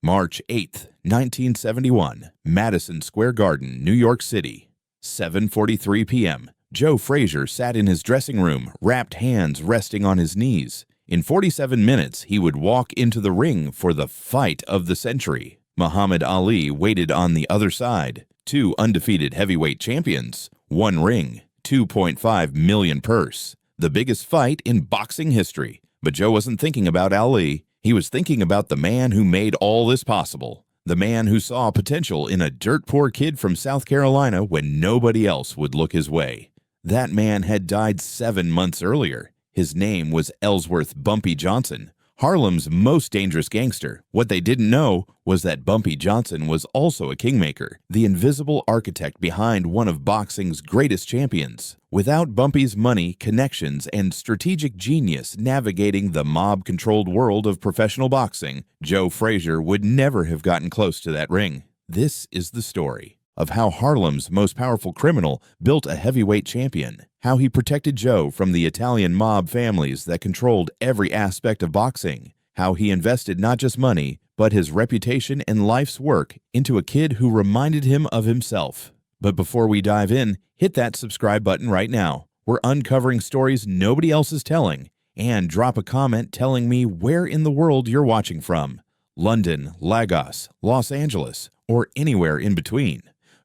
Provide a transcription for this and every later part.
March 8, 1971, Madison Square Garden, New York City. 7:43 p.m. Joe Frazier sat in his dressing room, wrapped hands resting on his knees. In 47 minutes, he would walk into the ring for the fight of the century. Muhammad Ali waited on the other side. 2 undefeated heavyweight champions, 1 ring, $2.5 million purse. The biggest fight in boxing history. But Joe wasn't thinking about Ali. He was thinking about the man who made all this possible. The man who saw potential in a dirt-poor kid from South Carolina when nobody else would look his way. That man had died 7 months earlier. His name was Ellsworth Bumpy Johnson, Harlem's most dangerous gangster. What they didn't know was that Bumpy Johnson was also a kingmaker, the invisible architect behind one of boxing's greatest champions. Without Bumpy's money, connections, and strategic genius navigating the mob-controlled world of professional boxing, Joe Frazier would never have gotten close to that ring. This is the story of how Harlem's most powerful criminal built a heavyweight champion, how he protected Joe from the Italian mob families that controlled every aspect of boxing, how he invested not just money, but his reputation and life's work into a kid who reminded him of himself. But before we dive in, hit that subscribe button right now. We're uncovering stories nobody else is telling, and drop a comment telling me where in the world you're watching from. London, Lagos, Los Angeles, or anywhere in between.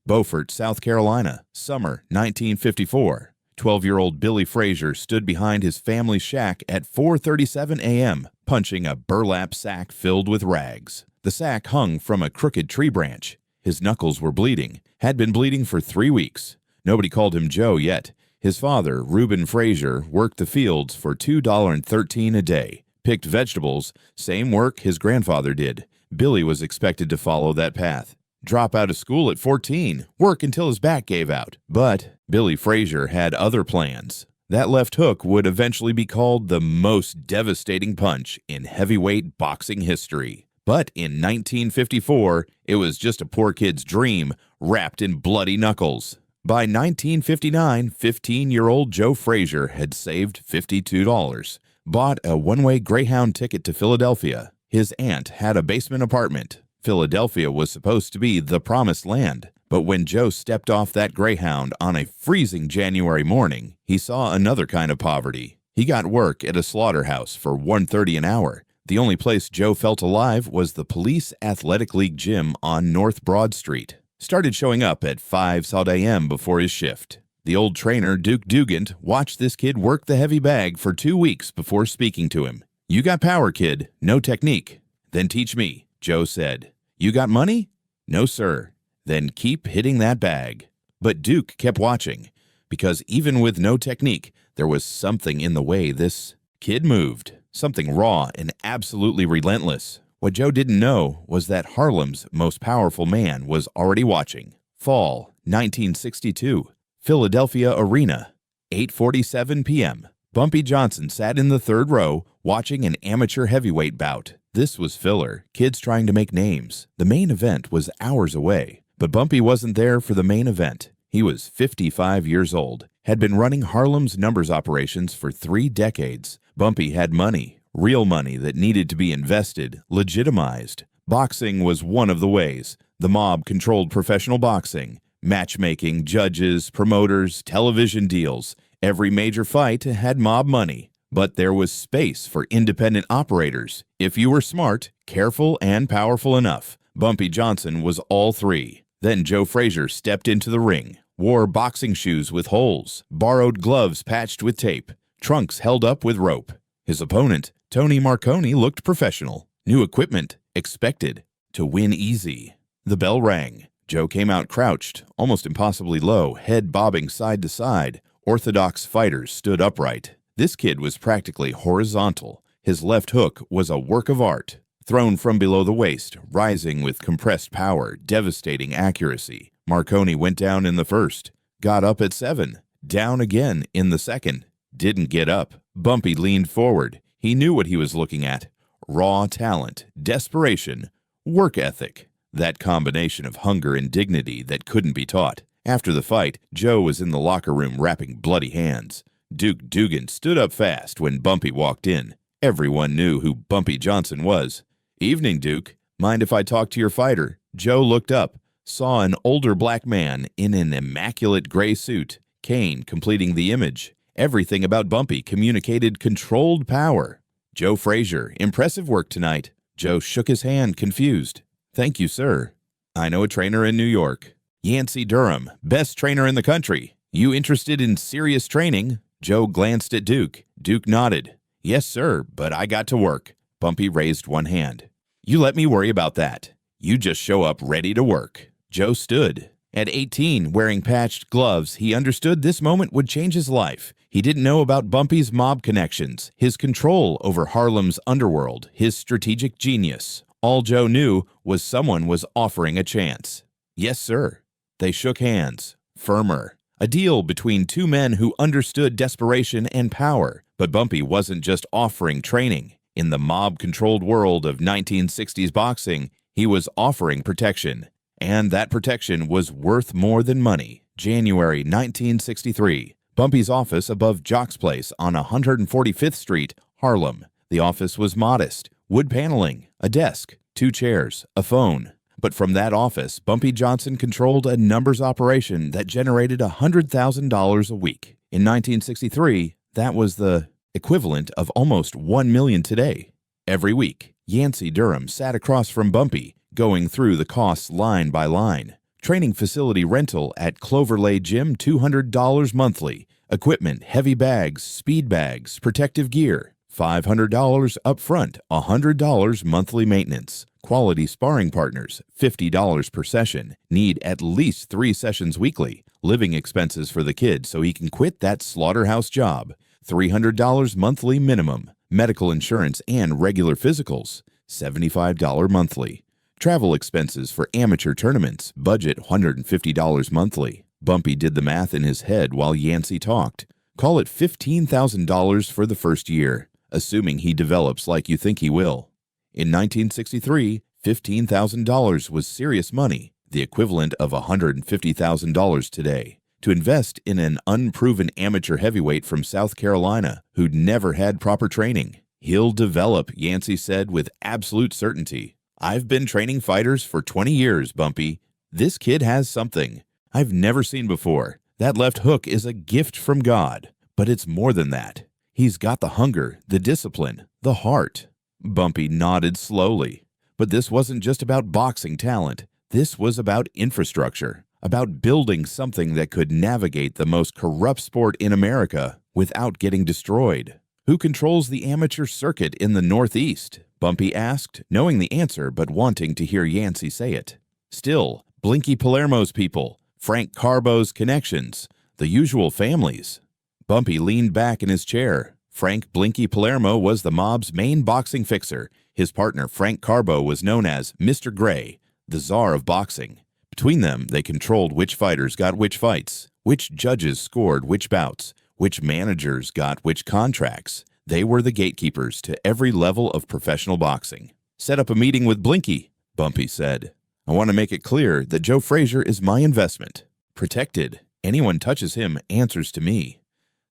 Beaufort, South Carolina, summer 1954. 12-year-old Billy Frazier stood behind his family shack at 4:37 a.m., punching a burlap sack filled with rags. The sack hung from a crooked tree branch. His knuckles were bleeding, had been bleeding for 3 weeks. Nobody called him Joe yet. His father, Reuben Frazier, worked the fields for $2.13 a day, picked vegetables, same work his grandfather did. Billy was expected to follow that path. Drop out of school at 14, work until his back gave out. But Billy Frazier had other plans. That left hook would eventually be called the most devastating punch in heavyweight boxing history. But in 1954, it was just a poor kid's dream wrapped in bloody knuckles. By 1959, 15-year-old Joe Frazier had saved $52, bought a one-way Greyhound ticket to Philadelphia. His aunt had a basement apartment. Philadelphia was supposed to be the promised land, but when Joe stepped off that Greyhound on a freezing January morning, he saw another kind of poverty. He got work at a slaughterhouse for $1.30 an hour. The only place Joe felt alive was the Police Athletic League gym on North Broad Street. Started showing up at 5 a.m. before his shift. The old trainer, Duke Dugant, watched this kid work the heavy bag for 2 weeks before speaking to him. "You got power, kid, no technique. Then teach me," Joe said. "You got money? No, sir. Then keep hitting that bag." But Duke kept watching, because even with no technique, there was something in the way this kid moved, something raw and absolutely relentless. What Joe didn't know was that Harlem's most powerful man was already watching. Fall 1962, Philadelphia Arena, 8:47 p.m. Bumpy Johnson sat in the third row watching an amateur heavyweight bout. This was filler, kids trying to make names. The main event was hours away, but Bumpy wasn't there for the main event. He was 55 years old, had been running Harlem's numbers operations for 3 decades. Bumpy had money, real money that needed to be invested, legitimized. Boxing was one of the ways. The mob controlled professional boxing, matchmaking, judges, promoters, television deals. Every major fight had mob money. But there was space for independent operators, if you were smart, careful, and powerful enough. Bumpy Johnson was all 3. Then Joe Frazier stepped into the ring, wore boxing shoes with holes, borrowed gloves patched with tape, trunks held up with rope. His opponent, Tony Marconi, looked professional. New equipment, expected. To win easy. The bell rang. Joe came out crouched, almost impossibly low, head bobbing side to side. Orthodox fighters stood upright. This kid was practically horizontal. His left hook was a work of art, thrown from below the waist, rising with compressed power, devastating accuracy. Marconi went down in the first, got up at 7, down again in the second, didn't get up. Bumpy leaned forward. He knew what he was looking at. Raw talent, desperation, work ethic. That combination of hunger and dignity that couldn't be taught. After the fight, Joe was in the locker room wrapping bloody hands. Duke Dugan stood up fast when Bumpy walked in. Everyone knew who Bumpy Johnson was. "Evening, Duke." Mind if I talk to your fighter? Joe looked up, saw an older black man in an immaculate gray suit, cane completing the image. Everything about Bumpy communicated controlled power. Joe Frazier, impressive work tonight. Joe shook his hand, confused. Thank you, sir. I know a trainer in New York. Yancey Durham, best trainer in the country. You interested in serious training? Joe glanced at Duke. Duke nodded. Yes, sir, but I got to work. Bumpy raised one hand. You let me worry about that. You just show up ready to work. Joe stood. At 18, wearing patched gloves, he understood this moment would change his life. He didn't know about Bumpy's mob connections, his control over Harlem's underworld, his strategic genius. All Joe knew was someone was offering a chance. Yes, sir. They shook hands. Firmer. A deal between two men who understood desperation and power. But Bumpy wasn't just offering training. In the mob-controlled world of 1960s boxing, he was offering protection. And that protection was worth more than money. January 1963. Bumpy's office above Jock's Place on 145th Street, Harlem. The office was modest. Wood paneling, a desk, 2 chairs, a phone. But from that office, Bumpy Johnson controlled a numbers operation that generated $100,000 a week. In 1963, that was the equivalent of almost $1 million today. Every week, Yancey Durham sat across from Bumpy, going through the costs line by line. Training facility rental at Cloverlay Gym, $200 monthly. Equipment, heavy bags, speed bags, protective gear. $500 up front, $100 monthly maintenance. Quality sparring partners, $50 per session. Need at least 3 sessions weekly. Living expenses for the kid so he can quit that slaughterhouse job. $300 monthly minimum. Medical insurance and regular physicals, $75 monthly. Travel expenses for amateur tournaments, budget $150 monthly. Bumpy did the math in his head while Yancey talked. Call it $15,000 for the first year, assuming he develops like you think he will. In 1963, $15,000 was serious money, the equivalent of $150,000 today. To invest in an unproven amateur heavyweight from South Carolina who'd never had proper training. He'll develop, Yancey said with absolute certainty. I've been training fighters for 20 years, Bumpy. This kid has something I've never seen before. That left hook is a gift from God. But it's more than that. He's got the hunger, the discipline, the heart. Bumpy nodded slowly. But this wasn't just about boxing talent. This was about infrastructure, about building something that could navigate the most corrupt sport in America without getting destroyed. Who controls the amateur circuit in the Northeast? Bumpy asked, knowing the answer but wanting to hear Yancey say it. Still, Blinky Palermo's people, Frank Carbo's connections, the usual families. Bumpy leaned back in his chair. Frank Blinky Palermo was the mob's main boxing fixer. His partner Frank Carbo was known as Mr. Gray, the czar of boxing. Between them, they controlled which fighters got which fights, which judges scored which bouts, which managers got which contracts. They were the gatekeepers to every level of professional boxing. Set up a meeting with Blinky, Bumpy said. I want to make it clear that Joe Frazier is my investment. Protected. Anyone touches him answers to me.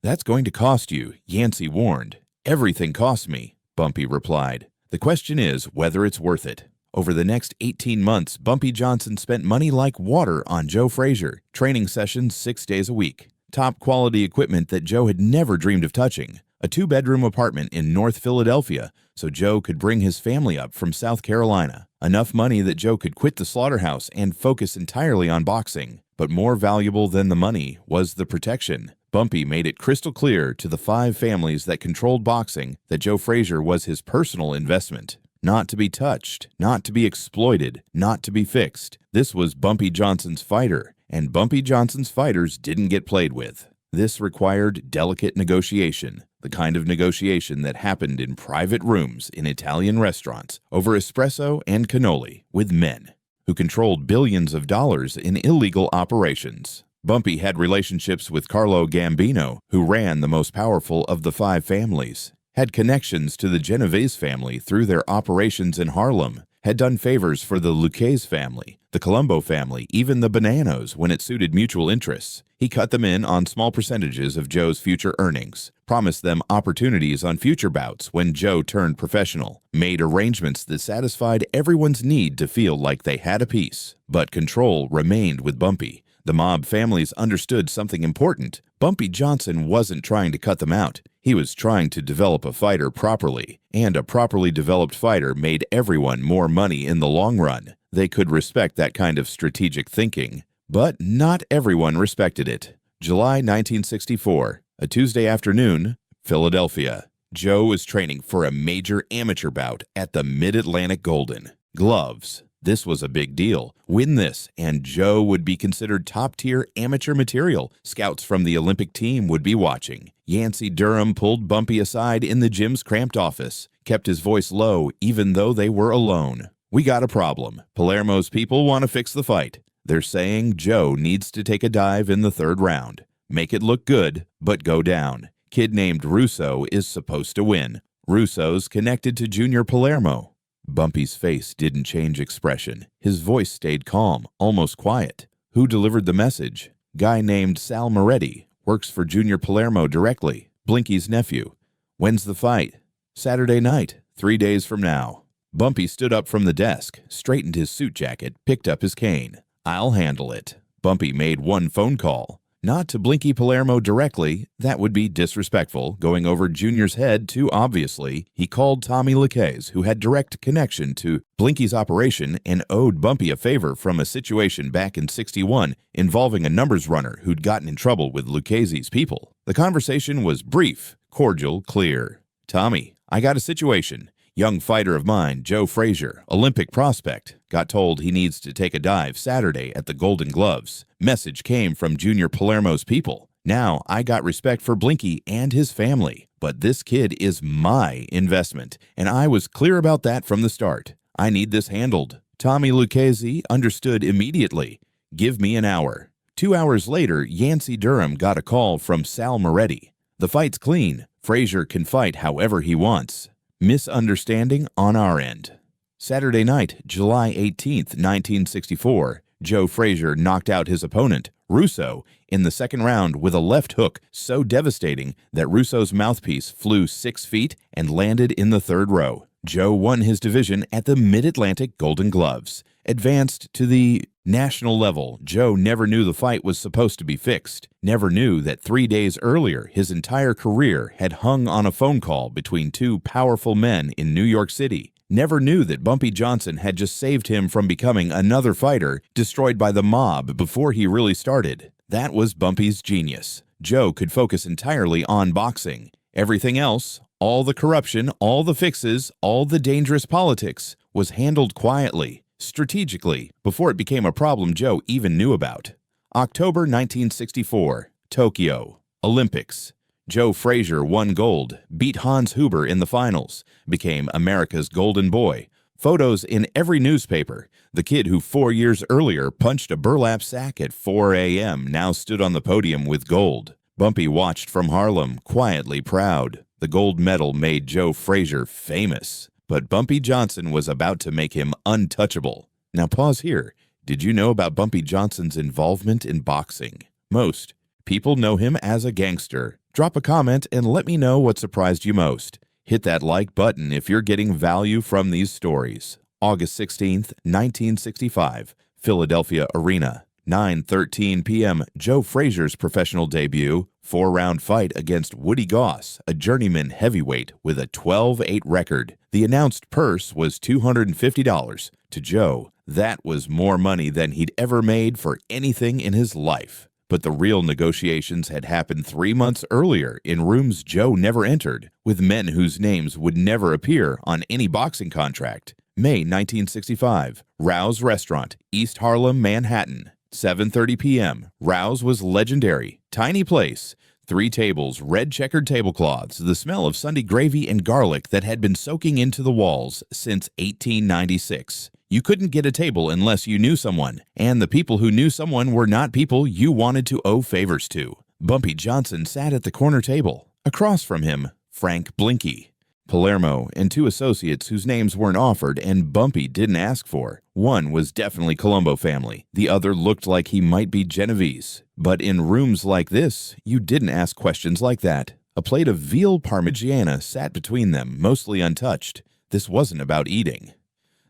That's going to cost you, Yancey warned. Everything costs me, Bumpy replied. The question is whether it's worth it. Over the next 18 months, Bumpy Johnson spent money like water on Joe Frazier, training sessions 6 days a week, top quality equipment that Joe had never dreamed of touching, a 2-bedroom apartment in North Philadelphia so Joe could bring his family up from South Carolina, enough money that Joe could quit the slaughterhouse and focus entirely on boxing. But more valuable than the money was the protection. Bumpy made it crystal clear to the 5 families that controlled boxing that Joe Frazier was his personal investment. Not to be touched, not to be exploited, not to be fixed. This was Bumpy Johnson's fighter, and Bumpy Johnson's fighters didn't get played with. This required delicate negotiation, the kind of negotiation that happened in private rooms in Italian restaurants over espresso and cannoli with men who controlled billions of dollars in illegal operations. Bumpy had relationships with Carlo Gambino, who ran the most powerful of the 5 families, had connections to the Genovese family through their operations in Harlem, had done favors for the Lucchese family, the Colombo family, even the Bananos when it suited mutual interests. He cut them in on small percentages of Joe's future earnings, promised them opportunities on future bouts when Joe turned professional, made arrangements that satisfied everyone's need to feel like they had a piece. But control remained with Bumpy. The mob families understood something important. Bumpy Johnson wasn't trying to cut them out. He was trying to develop a fighter properly, and a properly developed fighter made everyone more money in the long run. They could respect that kind of strategic thinking, but not everyone respected it. July 1964, a Tuesday afternoon, Philadelphia. Joe was training for a major amateur bout at the Mid-Atlantic Golden Gloves. This was a big deal. Win this, and Joe would be considered top-tier amateur material. Scouts from the Olympic team would be watching. Yancey Durham pulled Bumpy aside in the gym's cramped office, kept his voice low even though they were alone. "We got a problem. Palermo's people want to fix the fight. They're saying Joe needs to take a dive in the third round. Make it look good, but go down. Kid named Russo is supposed to win. Russo's connected to Junior Palermo." Bumpy's face didn't change expression. His voice stayed calm, almost quiet. "Who delivered the message?" "Guy named Sal Moretti. Works for Junior Palermo directly. Blinky's nephew." "When's the fight?" "Saturday night, 3 days from now." Bumpy stood up from the desk, straightened his suit jacket, picked up his cane. "I'll handle it." Bumpy made one phone call. Not to Blinky Palermo directly, that would be disrespectful, going over Junior's head too obviously. He called Tommy Lucchese, who had direct connection to Blinky's operation and owed Bumpy a favor from a situation back in '61 involving a numbers runner who'd gotten in trouble with Lucchese's people. The conversation was brief, cordial, clear. "Tommy, I got a situation. Young fighter of mine, Joe Frazier, Olympic prospect, got told he needs to take a dive Saturday at the Golden Gloves. Message came from Junior Palermo's people. Now I got respect for Blinky and his family, but this kid is my investment, and I was clear about that from the start. I need this handled." Tommy Lucchese understood immediately. "Give me an hour." 2 hours later, Yancey Durham got a call from Sal Moretti. "The fight's clean. Frazier can fight however he wants. Misunderstanding on our end." Saturday night, July 18th, 1964, Joe Frazier knocked out his opponent, Russo, in the second round with a left hook so devastating that Russo's mouthpiece flew 6 feet and landed in the third row. Joe won his division at the Mid-Atlantic Golden Gloves. Advanced to the national level, Joe never knew the fight was supposed to be fixed, never knew that 3 days earlier his entire career had hung on a phone call between two powerful men in New York City, never knew that Bumpy Johnson had just saved him from becoming another fighter destroyed by the mob before he really started. That was Bumpy's genius. Joe could focus entirely on boxing. Everything else, all the corruption, all the fixes, all the dangerous politics, was handled quietly, strategically, before it became a problem Joe even knew about. October 1964, Tokyo, Olympics. Joe Frazier won gold, beat Hans Huber in the finals, became America's golden boy. Photos in every newspaper. The kid who 4 years earlier punched a burlap sack at 4 a.m. now stood on the podium with gold. Bumpy watched from Harlem, quietly proud. The gold medal made Joe Frazier famous. But Bumpy Johnson was about to make him untouchable. Now pause here. Did you know about Bumpy Johnson's involvement in boxing? Most people know him as a gangster. Drop a comment and let me know what surprised you most. Hit that like button if you're getting value from these stories. August 16th, 1965, Philadelphia Arena. 9:13 p.m., Joe Frazier's professional debut, 4-round fight against Woody Goss, a journeyman heavyweight with a 12-8 record. The announced purse was $250. To Joe, that was more money than he'd ever made for anything in his life. But the real negotiations had happened 3 months earlier in rooms Joe never entered, with men whose names would never appear on any boxing contract. May 1965, Rouse Restaurant, East Harlem, Manhattan. 7:30 p.m. Rouse was legendary. Tiny place. 3 tables, red checkered tablecloths, the smell of Sunday gravy and garlic that had been soaking into the walls since 1896. You couldn't get a table unless you knew someone, and the people who knew someone were not people you wanted to owe favors to. Bumpy Johnson sat at the corner table. Across from him, Frank Blinky. Palermo and two associates whose names weren't offered and Bumpy didn't ask for. One was definitely Colombo family. The other looked like he might be Genovese. But in rooms like this, you didn't ask questions like that. A plate of veal parmigiana sat between them, mostly untouched. This wasn't about eating.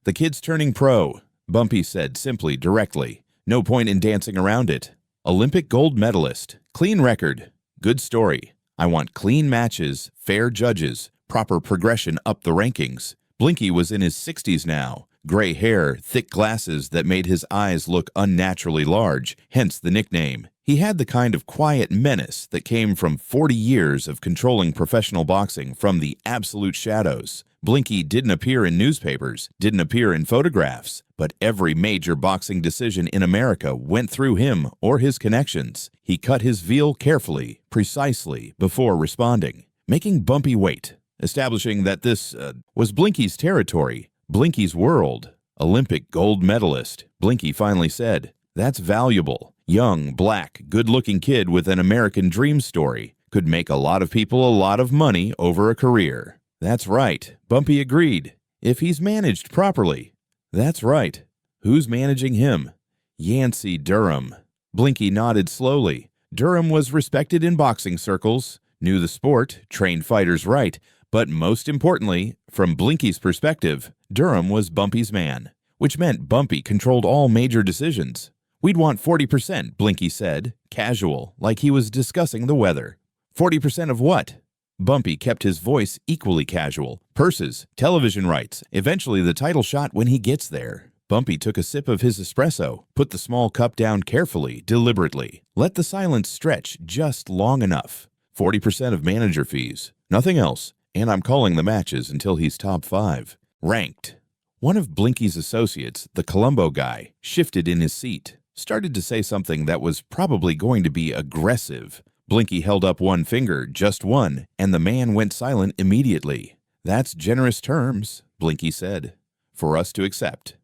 "The kid's turning pro," Bumpy said simply, directly. "No point in dancing around it. Olympic gold medalist. Clean record. Good story. I want clean matches, fair judges, proper progression up the rankings." Blinky was in his 60s now. Gray hair, thick glasses that made his eyes look unnaturally large, hence the nickname. He had the kind of quiet menace that came from 40 years of controlling professional boxing from the absolute shadows. Blinky didn't appear in newspapers, didn't appear in photographs, but every major boxing decision in America went through him or his connections. He cut his veal carefully, precisely, before responding, making Bumpy wait, establishing that this was Blinky's territory, Blinky's world. "Olympic gold medalist," Blinky finally said. "That's valuable. Young, black, good-looking kid with an American dream story. Could make a lot of people a lot of money over a career." "That's right," Bumpy agreed. "If he's managed properly." "That's right. Who's managing him?" "Yancey Durham." Blinky nodded slowly. Durham was respected in boxing circles, knew the sport, trained fighters right, but most importantly, from Blinky's perspective, Durham was Bumpy's man, which meant Bumpy controlled all major decisions. "We'd want 40%, Blinky said, casual, like he was discussing the weather. 40% of what? Bumpy kept his voice equally casual. "Purses, television rights, eventually the title shot when he gets there." Bumpy took a sip of his espresso, put the small cup down carefully, deliberately. Let the silence stretch just long enough. 40% of manager fees. Nothing else. And I'm calling the matches until he's top 5. Ranked. One of Blinky's associates, the Colombo guy, shifted in his seat, started to say something that was probably going to be aggressive. Blinky held up one finger, just one, and the man went silent immediately. "That's generous terms," Blinky said, "for us to accept."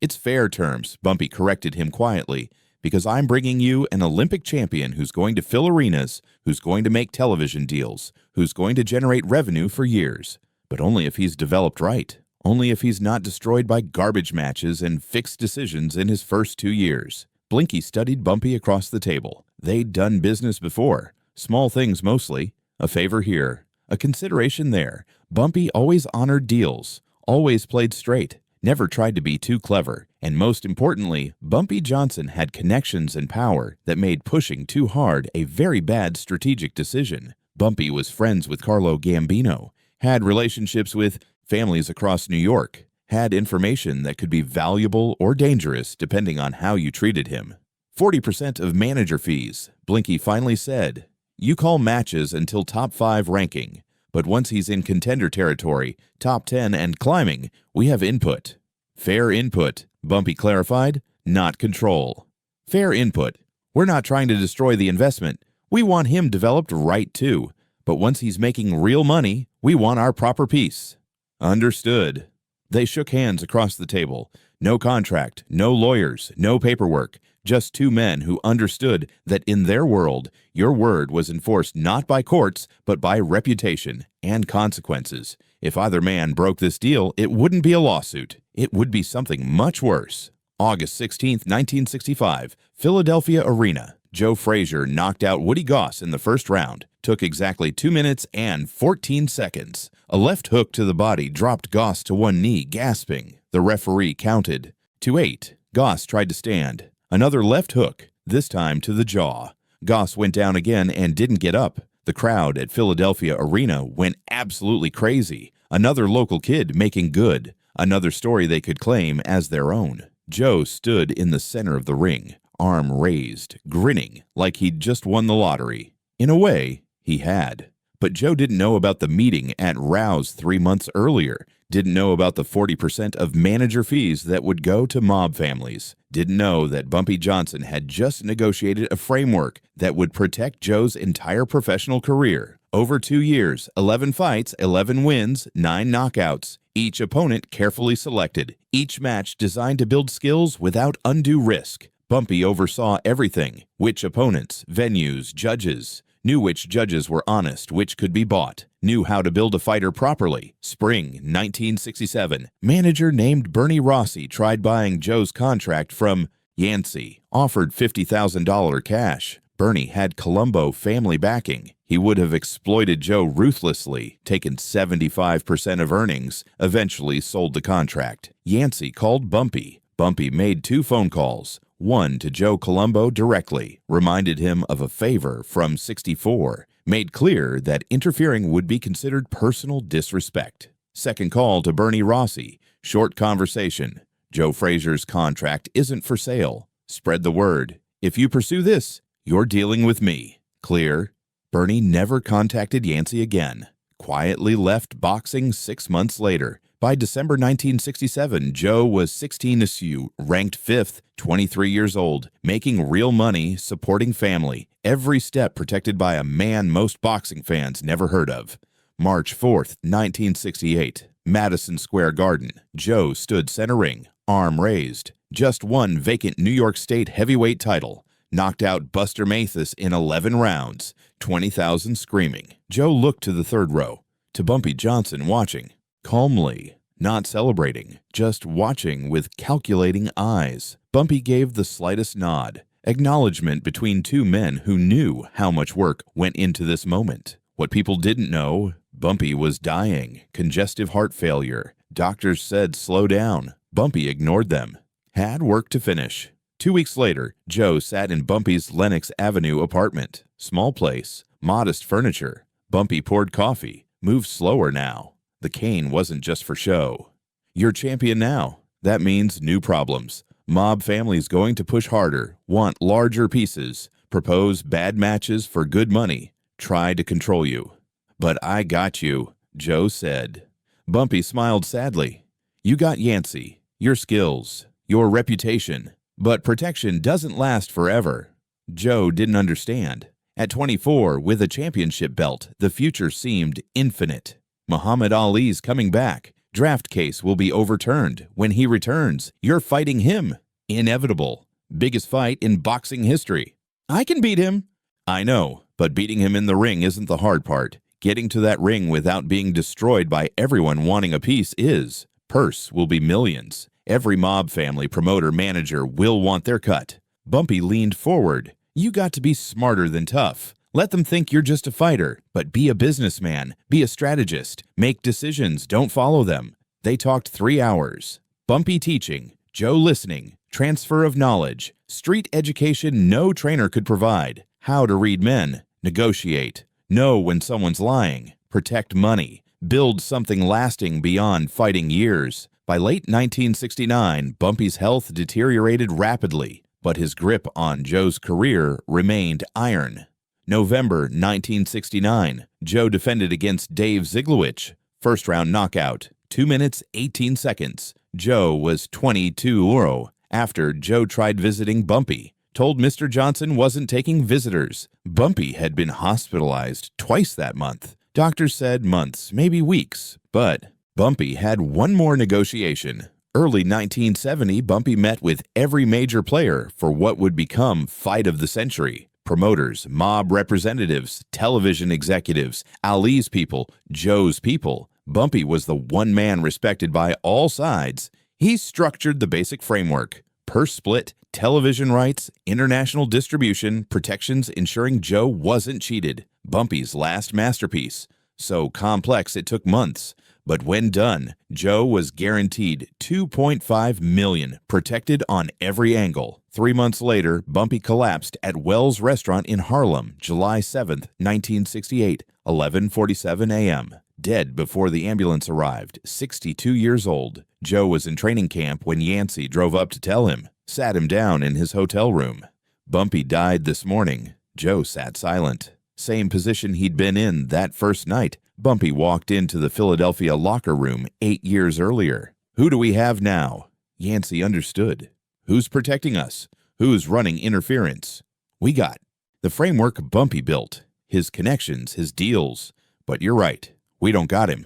"It's fair terms," Bumpy corrected him quietly, "because I'm bringing you an Olympic champion who's going to fill arenas, who's going to make television deals, who's going to generate revenue for years. But only if he's developed right. Only if he's not destroyed by garbage matches and fixed decisions in his first 2 years." Blinky studied Bumpy across the table. They'd done business before. Small things mostly. A favor here, a consideration there. Bumpy always honored deals, always played straight, never tried to be too clever. And most importantly, Bumpy Johnson had connections and power that made pushing too hard a very bad strategic decision. Bumpy was friends with Carlo Gambino, had relationships with families across New York, had information that could be valuable or dangerous depending on how you treated him. 40% of manager fees, Blinky finally said. "You call matches until top 5 ranking, but once he's in contender territory, top 10 and climbing, we have input." "Fair input," Bumpy clarified, "not control." "Fair input. We're not trying to destroy the investment. We want him developed right too, but once he's making real money, we want our proper piece." "Understood." They shook hands across the table. No contract, no lawyers, no paperwork, just two men who understood that in their world, your word was enforced not by courts, but by reputation and consequences. If either man broke this deal, it wouldn't be a lawsuit. It would be something much worse. August 16, 1965, Philadelphia Arena. Joe Frazier knocked out Woody Goss in the first round. Took exactly 2 minutes and 14 seconds. A left hook to the body dropped Goss to one knee, gasping. The referee counted. To 8. Goss tried to stand. Another left hook, this time to the jaw. Goss went down again and didn't get up. The crowd at Philadelphia Arena went absolutely crazy. Another local kid making good. Another story they could claim as their own. Joe stood in the center of the ring, arm raised, grinning like he'd just won the lottery. In a way, he had. But Joe didn't know about the meeting at Rouse 3 months earlier, didn't know about the 40% of manager fees that would go to mob families, didn't know that Bumpy Johnson had just negotiated a framework that would protect Joe's entire professional career. Over 2 years, 11 fights, 11 wins, 9 knockouts, each opponent carefully selected, each match designed to build skills without undue risk. Bumpy oversaw everything, which opponents, venues, judges. Knew which judges were honest, which could be bought. Knew how to build a fighter properly. Spring 1967. Manager named Bernie Rossi tried buying Joe's contract from Yancey. Offered $50,000 cash. Bernie had Colombo family backing. He would have exploited Joe ruthlessly, taken 75% of earnings, eventually sold the contract. Yancey called Bumpy. Bumpy made 2 phone calls. One to Joe Colombo directly, reminded him of a favor from '64, made clear that interfering would be considered personal disrespect. Second call to Bernie Rossi, short conversation. Joe Frazier's contract isn't for sale. Spread the word. If you pursue this, you're dealing with me. Clear. Bernie never contacted Yancey again. Quietly left boxing 6 months later. By December 1967, Joe was 16 issue, ranked 5th, 23 years old, making real money, supporting family, every step protected by a man most boxing fans never heard of. March 4th, 1968, Madison Square Garden. Joe stood center ring, arm raised. Just won vacant New York State heavyweight title. Knocked out Buster Mathis in 11 rounds, 20,000 screaming. Joe looked to the third row, to Bumpy Johnson watching. Calmly, not celebrating, just watching with calculating eyes. Bumpy gave the slightest nod, acknowledgement between 2 men who knew how much work went into this moment. What people didn't know, Bumpy was dying, congestive heart failure. Doctors said slow down. Bumpy ignored them. Had work to finish. 2 weeks later, Joe sat in Bumpy's Lenox Avenue apartment. Small place, modest furniture. Bumpy poured coffee, moved slower now. The cane wasn't just for show. You're champion now. That means new problems. Mob families going to push harder, want larger pieces, propose bad matches for good money, try to control you. But I got you, Joe said. Bumpy smiled sadly. You got Yancey, your skills, your reputation. But protection doesn't last forever. Joe didn't understand. At 24, with a championship belt, the future seemed infinite. Muhammad Ali's coming back. Draft case will be overturned. When he returns, you're fighting him. Inevitable. Biggest fight in boxing history. I can beat him. I know, but beating him in the ring isn't the hard part. Getting to that ring without being destroyed by everyone wanting a piece is. Purse will be millions. Every mob family, promoter, manager will want their cut. Bumpy leaned forward. You got to be smarter than tough. Let them think you're just a fighter, but be a businessman, be a strategist, make decisions, don't follow them. They talked 3 hours. Bumpy teaching, Joe listening, transfer of knowledge, street education no trainer could provide, how to read men, negotiate, know when someone's lying, protect money, build something lasting beyond fighting years. By late 1969, Bumpy's health deteriorated rapidly, but his grip on Joe's career remained iron. November 1969, Joe defended against Dave Ziglowicz. First-round knockout, 2 minutes, 18 seconds. Joe was 22-0 after Joe tried visiting Bumpy. Told Mr. Johnson wasn't taking visitors. Bumpy had been hospitalized twice that month. Doctors said months, maybe weeks, but Bumpy had one more negotiation. Early 1970, Bumpy met with every major player for what would become Fight of the Century. Promoters, mob representatives, television executives, Ali's people, Joe's people. Bumpy was the one man respected by all sides. He structured the basic framework. Purse split, television rights, international distribution, protections ensuring Joe wasn't cheated. Bumpy's last masterpiece. So complex it took months. But when done, Joe was guaranteed $2.5 million, protected on every angle. 3 months later, Bumpy collapsed at Wells Restaurant in Harlem, July 7, 1968, 11:47 a.m. Dead before the ambulance arrived, 62 years old. Joe was in training camp when Yancey drove up to tell him, sat him down in his hotel room. Bumpy died this morning. Joe sat silent. Same position he'd been in that first night. Bumpy walked into the Philadelphia locker room 8 years earlier. Who do we have now? Yancey understood. Who's protecting us? Who's running interference? We got the framework Bumpy built, his connections, his deals. But you're right, we don't got him.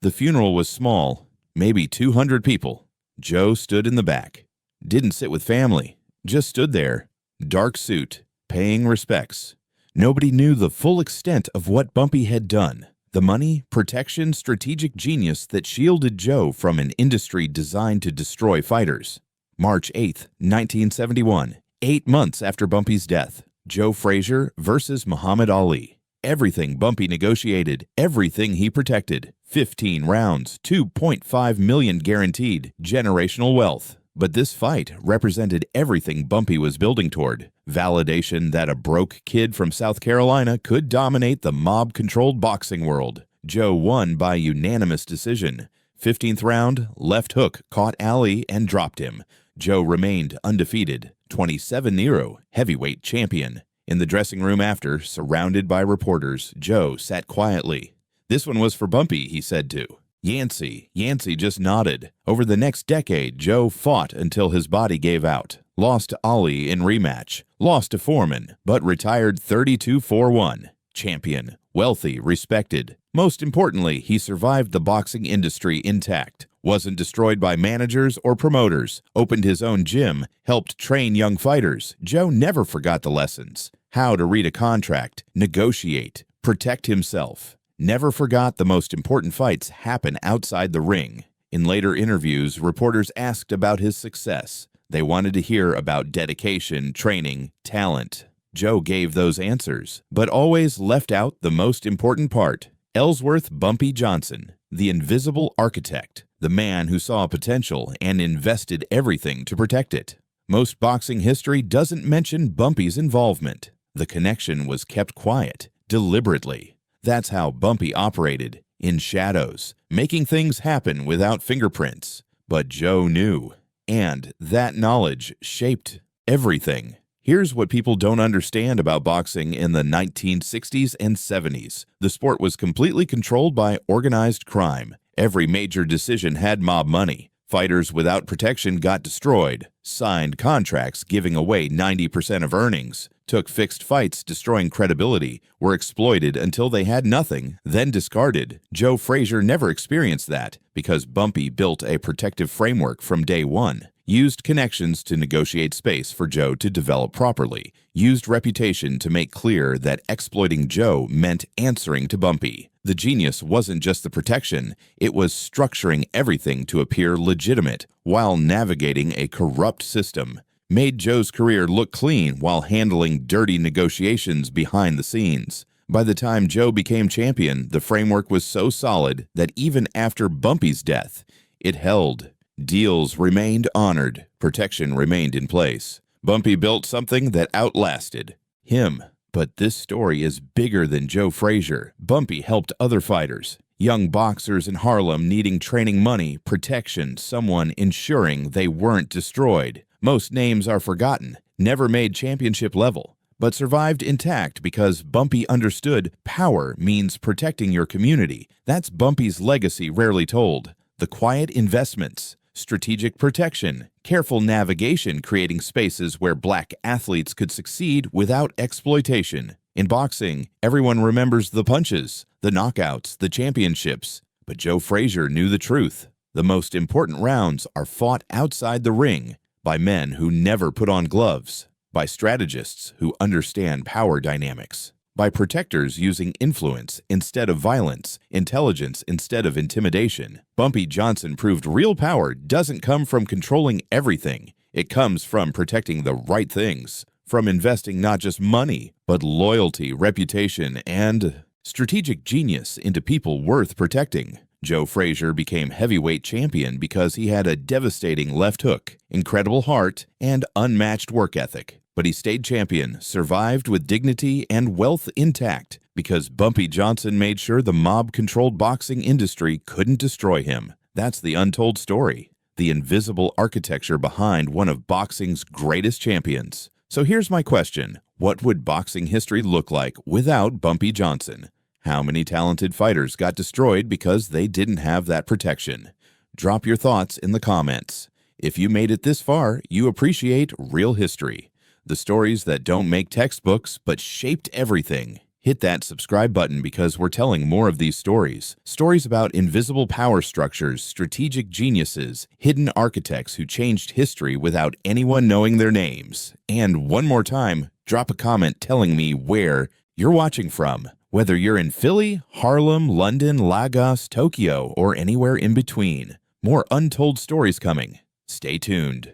The funeral was small, maybe 200 people. Joe stood in the back. Didn't sit with family, just stood there, dark suit, paying respects. Nobody knew the full extent of what Bumpy had done. The money, protection, strategic genius that shielded Joe from an industry designed to destroy fighters. March 8, 1971, 8 months after Bumpy's death. Joe Frazier versus Muhammad Ali. Everything Bumpy negotiated, everything he protected. 15 rounds, $2.5 million guaranteed, generational wealth. But this fight represented everything Bumpy was building toward. Validation that a broke kid from South Carolina could dominate the mob-controlled boxing world. Joe won by unanimous decision. 15th round, left hook caught Ali and dropped him. Joe remained undefeated. 27-0 heavyweight champion. In the dressing room after, surrounded by reporters, Joe sat quietly. "This one was for Bumpy," he said to Yancey. Yancey just nodded. Over the next decade, Joe fought until his body gave out. Lost to Ali in rematch. Lost to Foreman, but retired 32-1. Champion. Wealthy, respected. Most importantly, he survived the boxing industry intact. Wasn't destroyed by managers or promoters. Opened his own gym. Helped train young fighters. Joe never forgot the lessons. How to read a contract. Negotiate. Protect himself. Never forgot the most important fights happen outside the ring. In later interviews, reporters asked about his success. They wanted to hear about dedication, training, talent. Joe gave those answers, but always left out the most important part. Ellsworth Bumpy Johnson, the invisible architect, the man who saw potential and invested everything to protect it. Most boxing history doesn't mention Bumpy's involvement. The connection was kept quiet, deliberately. That's how Bumpy operated, in shadows, making things happen without fingerprints. But Joe knew, and that knowledge shaped everything. Here's what people don't understand about boxing in the 1960s and 70s. The sport was completely controlled by organized crime. Every major decision had mob money. Fighters without protection got destroyed. Signed contracts giving away 90% of earnings. Took fixed fights, destroying credibility, were exploited until they had nothing, then discarded. Joe Frazier never experienced that because Bumpy built a protective framework from day one. Used connections to negotiate space for Joe to develop properly. Used reputation to make clear that exploiting Joe meant answering to Bumpy. The genius wasn't just the protection, it was structuring everything to appear legitimate while navigating a corrupt system. Made Joe's career look clean while handling dirty negotiations behind the scenes. By the time Joe became champion, the framework was so solid that even after Bumpy's death, it held. Deals remained honored, protection remained in place. Bumpy built something that outlasted him. But this story is bigger than Joe Frazier. Bumpy helped other fighters. Young boxers in Harlem needing training money, protection, someone ensuring they weren't destroyed. Most names are forgotten, never made championship level, but survived intact because Bumpy understood power means protecting your community. That's Bumpy's legacy rarely told. The quiet investments, strategic protection, careful navigation creating spaces where black athletes could succeed without exploitation. In boxing, everyone remembers the punches, the knockouts, the championships. But Joe Frazier knew the truth. The most important rounds are fought outside the ring by men who never put on gloves, by strategists who understand power dynamics, by protectors using influence instead of violence, intelligence instead of intimidation. Bumpy Johnson proved real power doesn't come from controlling everything. It comes from protecting the right things, from investing not just money, but loyalty, reputation, and strategic genius into people worth protecting. Joe Frazier became heavyweight champion because he had a devastating left hook, incredible heart, and unmatched work ethic. But he stayed champion, survived with dignity and wealth intact because Bumpy Johnson made sure the mob-controlled boxing industry couldn't destroy him. That's the untold story, the invisible architecture behind one of boxing's greatest champions. So here's my question. What would boxing history look like without Bumpy Johnson? How many talented fighters got destroyed because they didn't have that protection? Drop your thoughts in the comments. If you made it this far, you appreciate real history. The stories that don't make textbooks but shaped everything. Hit that subscribe button because we're telling more of these stories. Stories about invisible power structures, strategic geniuses, hidden architects who changed history without anyone knowing their names. And one more time, drop a comment telling me where you're watching from. Whether you're in Philly, Harlem, London, Lagos, Tokyo, or anywhere in between, more untold stories coming. Stay tuned.